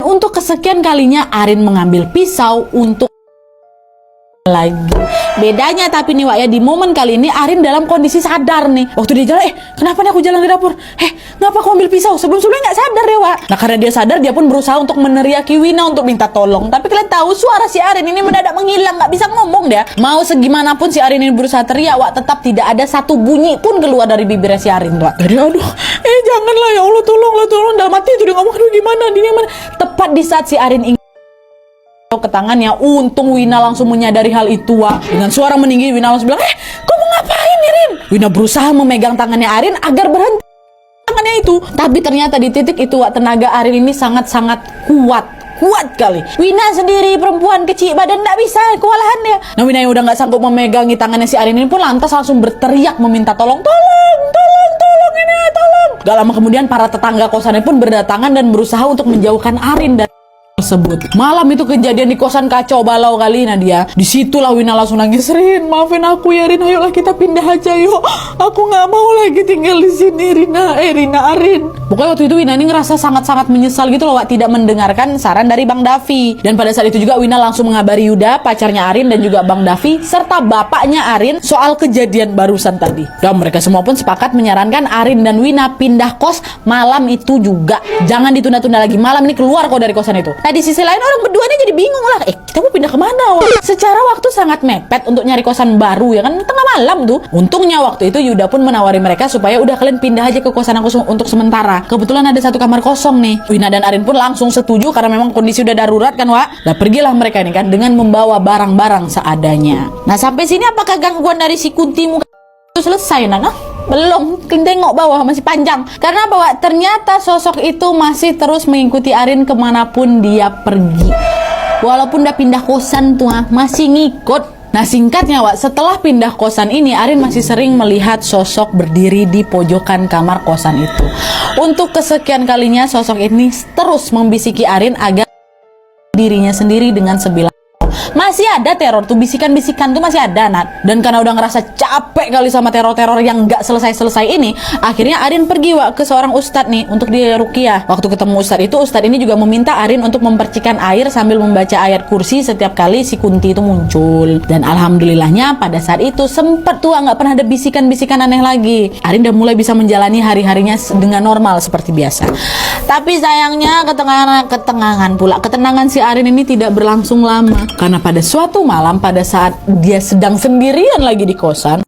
Untuk kesekian kalinya Arin mengambil pisau untuk lagi. Bedanya tapi nih Wak ya, di momen kali ini Arin dalam kondisi sadar nih. Waktu dia jalan, kenapa nih aku jalan di dapur? Kenapa aku ambil pisau? Sebelum-sebelumnya nggak sadar ya Wak. Nah karena dia sadar, dia pun berusaha untuk meneriaki Wina untuk minta tolong. Tapi kalian tahu suara si Arin ini mendadak menghilang, nggak bisa ngomong dia. Mau segimanapun si Arin ini berusaha teriak Wak, tetap tidak ada satu bunyi pun keluar dari bibirnya si Arin tuh Wak. Jadi aduh, janganlah ya Allah, tolong. Dalam hati itu dia ngomong, aduh gimana. Tepat di saat si Arin ke tangannya, untung Wina langsung menyadari hal itu Wak. Dengan suara meninggi Wina langsung bilang, kau mau ngapain Arin? Wina berusaha memegang tangannya Arin agar berhenti tangannya itu. Tapi ternyata di titik itu Wak, tenaga Arin ini sangat-sangat kuat kali. Wina sendiri perempuan kecil badan tidak bisa, kewalahan dia. Nah Wina yang udah nggak sanggup memegangi tangannya si Arin ini pun lantas langsung berteriak meminta tolong ini, tolong. Gak lama kemudian para tetangga kosannya pun berdatangan dan berusaha untuk menjauhkan Arin dari tersebut. Malam itu kejadian di kosan kacau balau kali Nadia. Disitulah Wina langsung nangis, Rin, maafin aku ya Rin, ayolah kita pindah aja yuk. Aku nggak mau lagi tinggal di sini Rina, Arin. Pokoknya waktu itu Wina ini ngerasa sangat-sangat menyesal gitu loh Wak, tidak mendengarkan saran dari Bang Davi. Dan pada saat itu juga Wina langsung mengabari Yuda, pacarnya Arin, dan juga Bang Davi serta bapaknya Arin soal kejadian barusan tadi. Dan mereka semua pun sepakat menyarankan Arin dan Wina pindah kos malam itu juga. Jangan ditunda-tunda lagi, malam ini keluar kok dari kosan itu. Nah di sisi lain orang berdua ini jadi bingung lah, kita mau pindah kemana Wak? Secara waktu sangat mepet untuk nyari kosan baru ya kan, tengah malam tuh. Untungnya waktu itu Yuda pun menawari mereka supaya udah kalian pindah aja ke kosan aku untuk sementara. Kebetulan ada satu kamar kosong nih. Wina dan Arin pun langsung setuju karena memang kondisi udah darurat kan Wak. Nah pergilah mereka ini kan dengan membawa barang-barang seadanya. Nah sampai sini apakah gangguan dari si Kunti muka itu selesai Nana? Belum, tengok bawah masih panjang. Karena bahwa ternyata sosok itu masih terus mengikuti Arin kemanapun dia pergi. Walaupun udah pindah kosan tuh masih ngikut. Nah singkatnya Wak, setelah pindah kosan ini Arin masih sering melihat sosok berdiri di pojokan kamar kosan itu. Untuk kesekian kalinya sosok ini terus membisiki Arin agar dirinya sendiri dengan sebilah. Masih ada teror tuh, bisikan-bisikan tuh masih ada Nat. Dan karena udah ngerasa capek kali sama teror-teror yang gak selesai-selesai ini, akhirnya Arin pergi Wak ke seorang ustadz nih untuk dia ruqyah. Waktu ketemu ustadz itu, ustadz ini juga meminta Arin untuk mempercikan air sambil membaca ayat kursi setiap kali si Kunti itu muncul. Dan alhamdulillahnya pada saat itu sempet tuh gak pernah ada bisikan-bisikan aneh lagi. Arin udah mulai bisa menjalani hari-harinya dengan normal seperti biasa. Tapi sayangnya ketenangan si Arin ini tidak berlangsung lama. Karena pada suatu malam, pada saat dia sedang sendirian lagi di kosan,